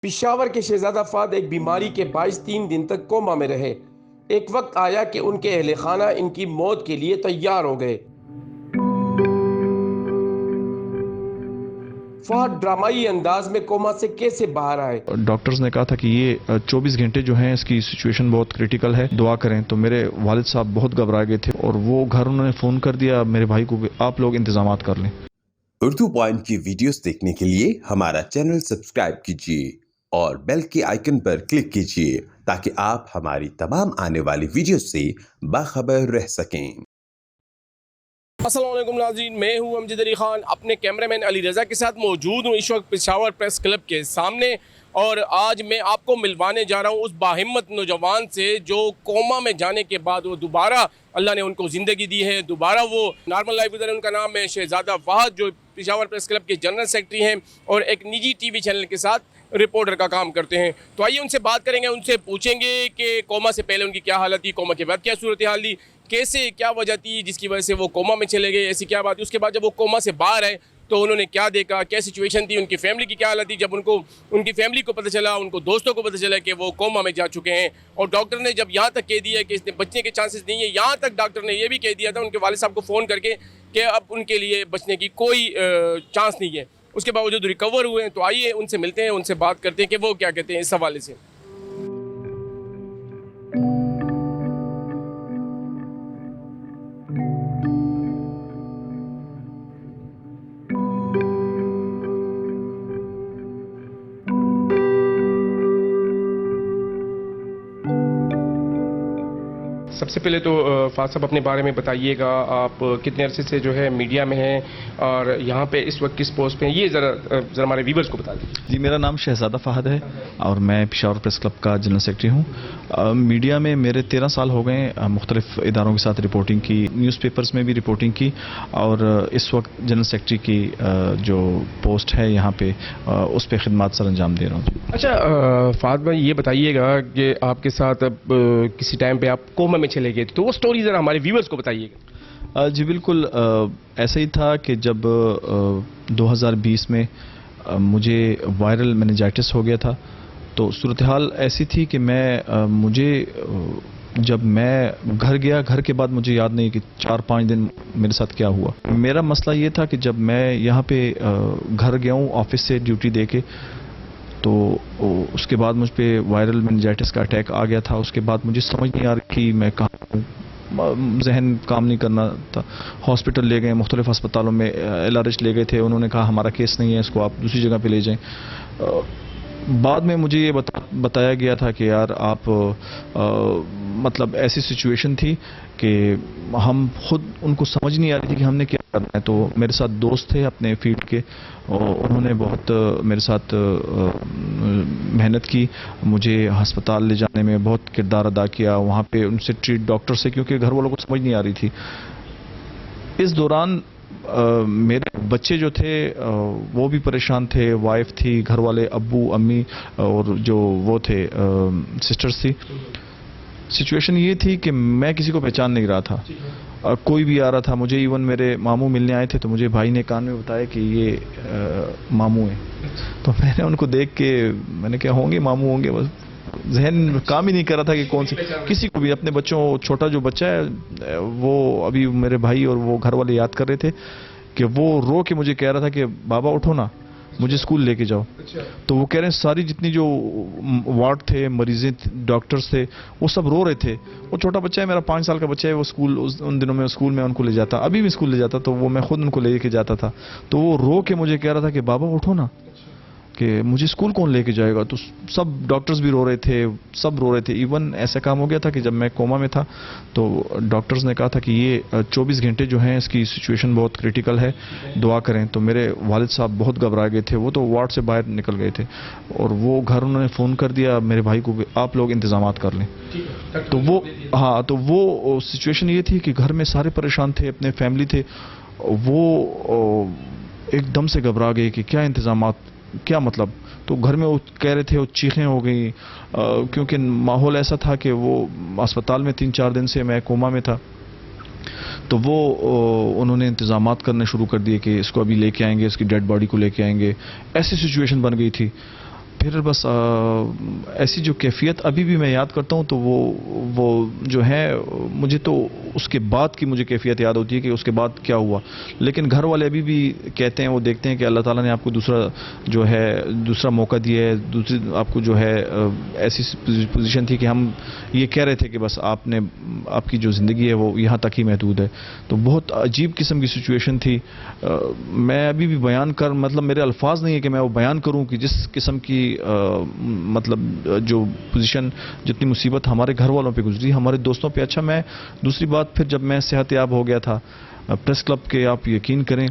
پشاور کے شہزادہ فہد ایک بیماری کے باعث 3 دن تک کوما میں رہے۔ ایک وقت آیا کہ ان کے اہل خانہ ان کی موت کے لیے تیار ہو گئے۔ فہد ڈرامائی انداز میں کوما سے کیسے باہر آئے؟ ڈاکٹرز نے کہا تھا کہ یہ 24 گھنٹے جو ہیں اس کی سچویشن بہت کریٹیکل ہے، دعا کریں۔ تو میرے والد صاحب بہت گھبرا گئے تھے اور وہ گھر انہوں نے فون کر دیا میرے بھائی کو کہ آپ لوگ انتظامات کر لیں۔ اردو پوائنٹ کی ویڈیوز دیکھنے کے لیے ہمارا چینل سبسکرائب کیجیے اور بیل کے آئیکن پر کلک کیجیے تاکہ آپ ہماری تمام آنے والی ویڈیوز سے باخبر رہ سکیں۔ السلام علیکم ناظرین، میں ہوں امجد علی خان، اپنے کیمرہ مین علی رضا کے ساتھ موجود ہوں اس وقت پشاور پریس کلب کے سامنے، اور آج میں آپ کو ملوانے جا رہا ہوں اس باہمت نوجوان سے جو کوما میں جانے کے بعد وہ دوبارہ اللہ نے ان کو زندگی دی ہے، دوبارہ وہ نارمل لائف گزارے۔ ان کا نام ہے شہزادہ فہد، جو پشاور پریس کلب کے جنرل سیکرٹری ہیں اور ایک نجی ٹی وی چینل کے ساتھ رپورٹر کا کام کرتے ہیں۔ تو آئیے ان سے بات کریں گے، ان سے پوچھیں گے کہ کوما سے پہلے ان کی کیا حالت تھی، کوما کے بعد کیا صورتحال تھی، کیسے کیا وجہ تھی جس کی وجہ سے وہ کوما میں چلے گئے، ایسی کیا بات ہے۔ اس کے بعد جب وہ کوما سے باہر آئے تو انہوں نے کیا دیکھا، کیا سچویشن تھی، ان کی فیملی کی کیا حالت تھی جب ان کی فیملی کو پتہ چلا، ان کو دوستوں کو پتہ چلا کہ وہ کوما میں جا چکے ہیں۔ اور ڈاکٹر نے جب یہاں تک کہہ دیا کہ اس نے بچنے کے چانسز نہیں ہیں، یہاں تک ڈاکٹر نے یہ بھی کہہ دیا تھا ان کے والد صاحب کو فون کر کے کہ اب ان کے لیے بچنے کی کوئی چانس نہیں ہے، اس کے باوجود ریکور ہوئے ہیں۔ تو آئیے ان سے ملتے ہیں، ان سے بات کرتے ہیں کہ وہ کیا کہتے ہیں اس حوالے سے۔ سب سے پہلے تو فہد صاحب اپنے بارے میں بتائیے گا، آپ کتنے عرصے سے جو ہے میڈیا میں ہیں اور یہاں پہ اس وقت کس پوسٹ پہ ہیں، یہ ذرا ہمارے ویورز کو بتا دیں۔ جی، میرا نام شہزادہ فہد ہے اور میں پشاور پریس کلب کا جنرل سیکرٹری ہوں۔ میڈیا میں میرے 13 سال ہو گئے، مختلف اداروں کے ساتھ رپورٹنگ کی، نیوز پیپرز میں بھی رپورٹنگ کی، اور اس وقت جنرل سیکرٹری کی جو پوسٹ ہے یہاں پہ اس پہ خدمات سر انجام دے رہا ہوں۔ اچھا فہد بھائی، یہ بتائیے گا کہ آپ کے ساتھ اب کسی ٹائم پہ آپ کوما میں چلے گئے تو وہ سٹوری ذرا ہمارے ویورز کو بتائیے گا۔ جی بالکل، ایسا ہی تھا کہ جب 2020 میں مجھے وائرل میننجائٹس ہو گیا تھا، تو صورتحال ایسی تھی کہ جب میں گھر گیا، گھر کے بعد مجھے یاد نہیں کہ 4-5 دن میرے ساتھ کیا ہوا۔ میرا مسئلہ یہ تھا کہ جب میں یہاں پہ گھر گیا ہوں آفس سے ڈیوٹی دے کے، تو اس کے بعد مجھ پہ وائرل میننجائٹس کا اٹیک آ گیا تھا۔ اس کے بعد مجھے سمجھ نہیں آ رہی کہ میں کہاں ہوں، ذہن کام نہیں کرنا تھا۔ ہاسپٹل لے گئے، مختلف ہسپتالوں میں LRH لے گئے تھے، انہوں نے کہا ہمارا کیس نہیں ہے، اس کو آپ دوسری جگہ پہ لے جائیں۔ بعد میں مجھے یہ بتایا گیا تھا کہ یار آپ مطلب ایسی سچویشن تھی کہ ہم خود ان کو سمجھ نہیں آ رہی تھی کہ ہم نے کیا کرنا ہے۔ تو میرے ساتھ دوست تھے اپنے فیلڈ کے، انہوں نے بہت میرے ساتھ محنت کی، مجھے ہسپتال لے جانے میں بہت کردار ادا کیا، وہاں پہ ان سے ٹریٹ ڈاکٹر سے، کیونکہ گھر والوں کو سمجھ نہیں آ رہی تھی۔ اس دوران میرے بچے جو تھے وہ بھی پریشان تھے، وائف تھی، گھر والے ابو امی اور جو وہ تھے سسٹرز تھی۔ سچویشن یہ تھی کہ میں کسی کو پہچان نہیں رہا تھا، کوئی بھی آ رہا تھا مجھے، ایون میرے ماموں ملنے آئے تھے تو مجھے بھائی نے کان میں بتایا کہ یہ ماموں ہیں، تو میں نے ان کو دیکھ کے میں نے کہا ہوں گے ماموں ہوں گے، بس ذہن کام ہی نہیں کر رہا تھا کہ کون سی، کسی کو بھی، اپنے بچوں، چھوٹا جو بچہ ہے وہ ابھی میرے بھائی اور وہ گھر والے یاد کر رہے تھے کہ وہ رو کے مجھے کہہ رہا تھا کہ بابا اٹھو نا، مجھے اسکول لے کے جاؤ۔ تو وہ کہہ رہے ہیں ساری جتنی جو وارڈ تھے، مریضیں، ڈاکٹرز تھے، وہ سب رو رہے تھے۔ وہ چھوٹا بچہ ہے میرا، 5 سال کا بچہ ہے، وہ اسکول ان دنوں میں اسکول میں ان کو لے جاتا، ابھی بھی اسکول لے جاتا، تو وہ میں خود ان کو لے کے جاتا تھا۔ تو وہ رو کے مجھے کہہ رہا تھا کہ بابا اٹھو نا، کہ مجھے اسکول کون لے کے جائے گا۔ تو سب ڈاکٹرز بھی رو رہے تھے، سب رو رہے تھے۔ ایون ایسا کام ہو گیا تھا کہ جب میں کوما میں تھا تو ڈاکٹرز نے کہا تھا کہ یہ 24 گھنٹے جو ہیں اس کی سچویشن بہت کریٹیکل ہے، دعا کریں۔ تو میرے والد صاحب بہت گھبرا گئے تھے، وہ تو وارڈ سے باہر نکل گئے تھے، اور وہ گھر انہوں نے فون کر دیا میرے بھائی کو کہ آپ لوگ انتظامات کر لیں۔ تو وہ سچویشن یہ تھی کہ گھر میں سارے پریشان تھے، اپنے فیملی تھے، وہ ایک دم سے گھبرا گئے کہ کیا انتظامات، کیا مطلب۔ تو گھر میں وہ کہہ رہے تھے، وہ چیخیں ہو گئی، کیونکہ ماحول ایسا تھا کہ وہ اسپتال میں 3-4 دن سے میں کوما میں تھا، تو وہ انہوں نے انتظامات کرنے شروع کر دیے کہ اس کو ابھی لے کے آئیں گے، اس کی ڈیڈ باڈی کو لے کے آئیں گے، ایسی سچویشن بن گئی تھی۔ پھر بس ایسی جو کیفیت ابھی بھی میں یاد کرتا ہوں تو وہ جو ہے مجھے تو اس کے بعد کی مجھے کیفیت یاد ہوتی ہے کہ اس کے بعد کیا ہوا. لیکن گھر والے ابھی بھی کہتے ہیں, وہ دیکھتے ہیں کہ اللہ تعالیٰ نے آپ کو دوسرا موقع دیا ہے, دوسری آپ کو جو ہے ایسی پوزیشن تھی کہ ہم یہ کہہ رہے تھے کہ بس آپ کی جو زندگی ہے وہ یہاں تک ہی محدود ہے. تو بہت عجیب قسم کی سچویشن تھی. میں ابھی بھی بیان مطلب میرے الفاظ نہیں ہے کہ میں وہ بیان کروں کہ جس قسم کی مطلب جو پوزیشن, جتنی مصیبت ہمارے گھر والوں پہ گزری, ہمارے دوستوں پہ. اچھا, میں دوسری بات پھر جب میں صحت یاب ہو گیا تھا, پریس کلب کے آپ یقین کریں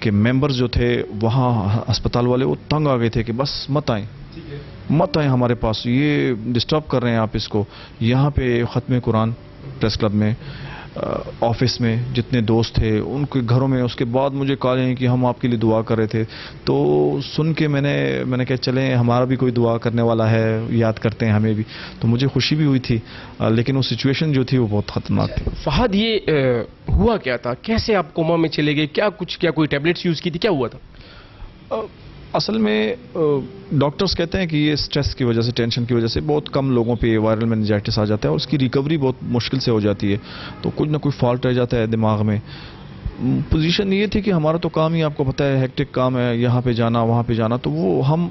کہ ممبرز جو تھے وہاں ہسپتال والے وہ تنگ آ گئے تھے کہ بس مت آئیں ہمارے پاس, یہ ڈسٹرب کر رہے ہیں آپ اس کو. یہاں پہ ختم قرآن پریس کلب میں, آفس میں جتنے دوست تھے ان کے گھروں میں. اس کے بعد مجھے کال ہیں کہ ہم آپ کے لیے دعا کر رہے تھے. تو سن کے میں نے کہا چلیں ہمارا بھی کوئی دعا کرنے والا ہے, یاد کرتے ہیں ہمیں بھی. تو مجھے خوشی بھی ہوئی تھی, لیکن وہ سچویشن جو تھی وہ بہت خطرناک تھی. فہد, یہ ہوا کیا تھا, کیسے آپ کوما میں چلے گئے, کیا کوئی ٹیبلٹس یوز کی تھی, کیا ہوا تھا؟ اصل میں ڈاکٹرز کہتے ہیں کہ یہ سٹریس کی وجہ سے, ٹینشن کی وجہ سے بہت کم لوگوں پہ وائرل میننجائٹس آ جاتا ہے اور اس کی ریکوری بہت مشکل سے ہو جاتی ہے. تو کچھ نہ کوئی فالٹ رہ جاتا ہے دماغ میں. پوزیشن یہ تھی کہ ہمارا تو کام ہی آپ کو پتہ ہے ہیکٹک کام ہے, یہاں پہ جانا وہاں پہ جانا. تو وہ ہم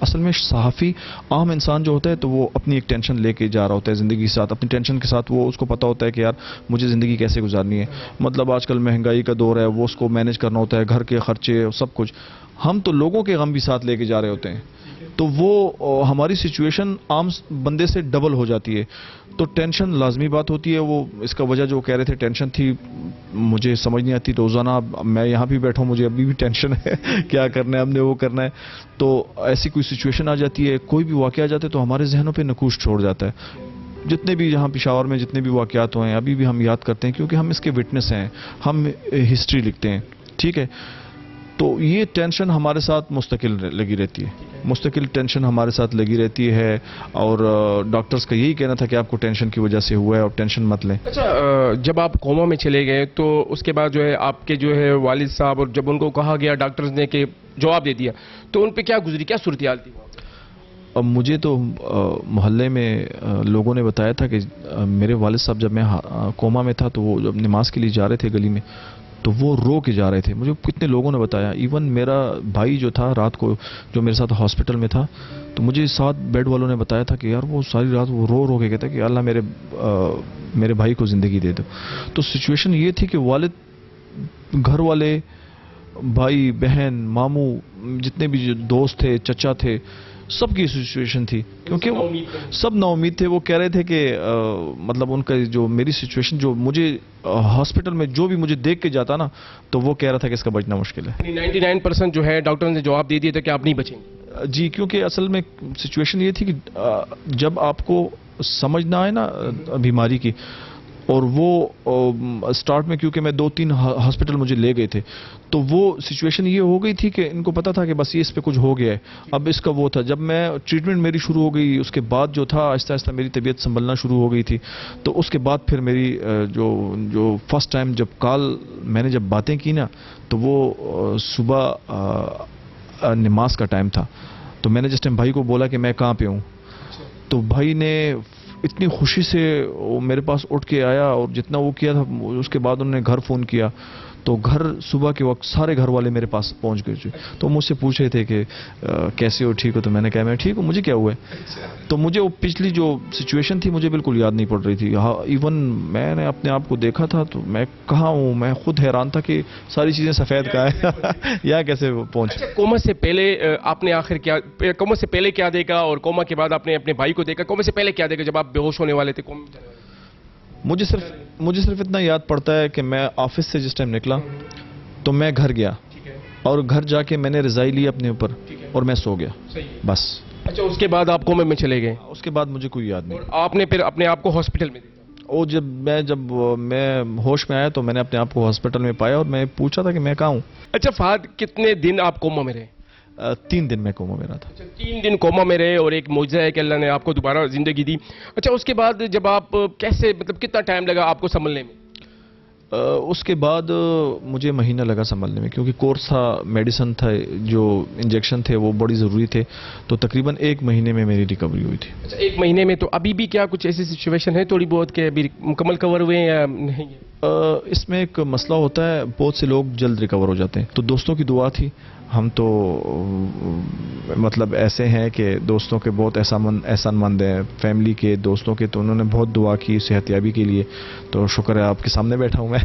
اصل میں صحافی عام انسان جو ہوتا ہے تو وہ اپنی ایک ٹینشن لے کے جا رہا ہوتا ہے زندگی کے ساتھ, اپنی ٹینشن کے ساتھ. وہ اس کو پتہ ہوتا ہے کہ یار مجھے زندگی کیسے گزارنی ہے. مطلب آج کل مہنگائی کا دور ہے, وہ اس کو مینیج کرنا ہوتا ہے, گھر کے خرچے سب کچھ. ہم تو لوگوں کے غم بھی ساتھ لے کے جا رہے ہوتے ہیں, تو وہ ہماری سچویشن عام بندے سے ڈبل ہو جاتی ہے. تو ٹینشن لازمی بات ہوتی ہے. وہ اس کا وجہ جو کہہ رہے تھے ٹینشن تھی, مجھے سمجھ نہیں آتی. روزانہ میں یہاں بھی بیٹھا ہوں, مجھے ابھی بھی ٹینشن ہے کیا کرنا ہے ہم نے, وہ کرنا ہے. تو ایسی کوئی سچویشن آ جاتی ہے, کوئی بھی واقعہ آ جاتا ہے تو ہمارے ذہنوں پہ نقوش چھوڑ جاتا ہے. جتنے بھی یہاں پشاور میں جتنے بھی واقعات ہوئے ہیں ابھی بھی ہم یاد کرتے ہیں, کیونکہ ہم اس کے وٹنس ہیں, ہم ہسٹری لکھتے ہیں. ٹھیک ہے, تو یہ ٹینشن ہمارے ساتھ مستقل لگی رہتی ہے, مستقل ٹینشن ہمارے ساتھ لگی رہتی ہے. اور ڈاکٹرز کا یہی کہنا تھا کہ آپ کو ٹینشن کی وجہ سے ہوا ہے اور ٹینشن مت لیں. اچھا, جب آپ کوما میں چلے گئے تو اس کے بعد جو ہے آپ کے جو ہے والد صاحب, اور جب ان کو کہا گیا ڈاکٹرز نے کہ جواب دے دیا, تو ان پہ کیا گزری, کیا صورتحال تھی؟ اب مجھے تو محلے میں لوگوں نے بتایا تھا کہ میرے والد صاحب جب میں کوما میں تھا تو وہ جب نماز کے لیے جا رہے تھے گلی میں تو وہ رو کے جا رہے تھے. مجھے کتنے لوگوں نے بتایا, ایون میرا بھائی جو تھا رات کو جو میرے ساتھ ہاسپٹل میں تھا, تو مجھے ساتھ بیڈ والوں نے بتایا تھا کہ یار وہ ساری رات وہ رو کے کہتا کہ اللہ میرے بھائی کو زندگی دے دو. تو سچویشن یہ تھی کہ والد, گھر والے, بھائی بہن, ماموں, جتنے بھی دوست تھے, چچا تھے, سب کی سچویشن تھی, کیونکہ وہ سب نا امید تھے. وہ کہہ رہے تھے کہ مطلب ان کا جو میری سچویشن, جو مجھے ہاسپٹل میں جو بھی مجھے دیکھ کے جاتا نا, تو وہ کہہ رہا تھا کہ اس کا بچنا مشکل ہے. 99% جو ہے ڈاکٹر نے جواب دے دیا تھا کہ آپ نہیں بچیں گے. جی, کیونکہ اصل میں سچویشن یہ تھی کہ جب آپ کو سمجھ نہ آئے نا بیماری کی, اور وہ سٹارٹ میں کیونکہ میں 2-3 ہاسپٹل مجھے لے گئے تھے, تو وہ سچویشن یہ ہو گئی تھی کہ ان کو پتا تھا کہ بس یہ اس پہ کچھ ہو گیا ہے. اب اس کا وہ تھا, جب میں ٹریٹمنٹ میری شروع ہو گئی, اس کے بعد جو تھا آہستہ آہستہ میری طبیعت سنبھلنا شروع ہو گئی تھی. تو اس کے بعد پھر میری جو فرسٹ ٹائم جب کال میں نے جب باتیں کی نا, تو وہ صبح نماز کا ٹائم تھا. تو میں نے جس ٹائم بھائی کو بولا کہ میں کہاں پہ ہوں, تو بھائی نے اتنی خوشی سے وہ میرے پاس اٹھ کے آیا, اور جتنا وہ کیا تھا اس کے بعد انہوں نے گھر فون کیا. تو گھر صبح کے وقت سارے گھر والے میرے پاس پہنچ گئے تھے. تو مجھ سے پوچھ رہے تھے کہ کیسے ہو, ٹھیک ہو؟ تو میں نے کہا میں ٹھیک ہوں, مجھے کیا ہوا ہے. تو مجھے وہ پچھلی جو سچویشن تھی مجھے بالکل یاد نہیں پڑ رہی تھی. ایون میں نے اپنے آپ کو دیکھا تھا تو میں کہاں ہوں, میں خود حیران تھا کہ ساری چیزیں سفید کا ہے یا کیسے پہنچ. کوما سے پہلے آپ نے آخر کیا, کوما سے پہلے کیا دیکھا, اور کوما کے بعد آپ نے اپنے بھائی کو دیکھا, کوما سے پہلے کیا دیکھا جب آپ بے ہوش ہونے والے تھے؟ مجھے صرف اتنا یاد پڑتا ہے کہ میں آفس سے جس ٹائم نکلا تو میں گھر گیا, اور گھر جا کے میں نے رضائی لی اپنے اوپر اور میں سو گیا بس. اچھا, اس کے بعد آپ کوما میں چلے گئے؟ اس کے بعد مجھے کوئی یاد نہیں. آپ نے پھر اپنے آپ کو ہاسپٹل میں دیکھا؟ وہ جب میں ہوش میں آیا تو میں نے اپنے آپ کو ہاسپٹل میں پایا, اور میں پوچھا تھا کہ میں کہاں ہوں. اچھا فہد, کتنے دن آپ کوما میں رہے؟ 3 دن میں کوما میں رہا تھا. 3 دن کوما میں رہے, اور ایک معجزہ ہے کہ اللہ نے آپ کو دوبارہ زندگی دی. اچھا, اس کے بعد جب آپ کیسے, مطلب کتنا ٹائم لگا آپ کو سنبھلنے میں؟ اس کے بعد مجھے مہینہ لگا سنبھلنے میں، کیونکہ کورس تھا، میڈیسن تھا، جو انجیکشن تھے وہ بڑی ضروری تھے، تو تقریباً 1 مہینے میں میری ریکوری ہوئی تھی۔ اچھا 1 مہینے میں، تو ابھی بھی کیا کچھ ایسی سچویشن ہے تھوڑی بہت کہ ابھی مکمل کور ہوئے ہیں یا نہیں؟ اس میں ایک مسئلہ ہوتا ہے، بہت سے لوگ جلد ریکور ہو جاتے ہیں، تو دوستوں کی دعا تھی، ہم تو مطلب ایسے ہیں کہ دوستوں کے بہت احسان مند ہیں، فیملی کے، دوستوں کے، تو انہوں نے بہت دعا کی صحت یابی کے لیے، تو شکر ہے آپ کے سامنے بیٹھا ہوں میں۔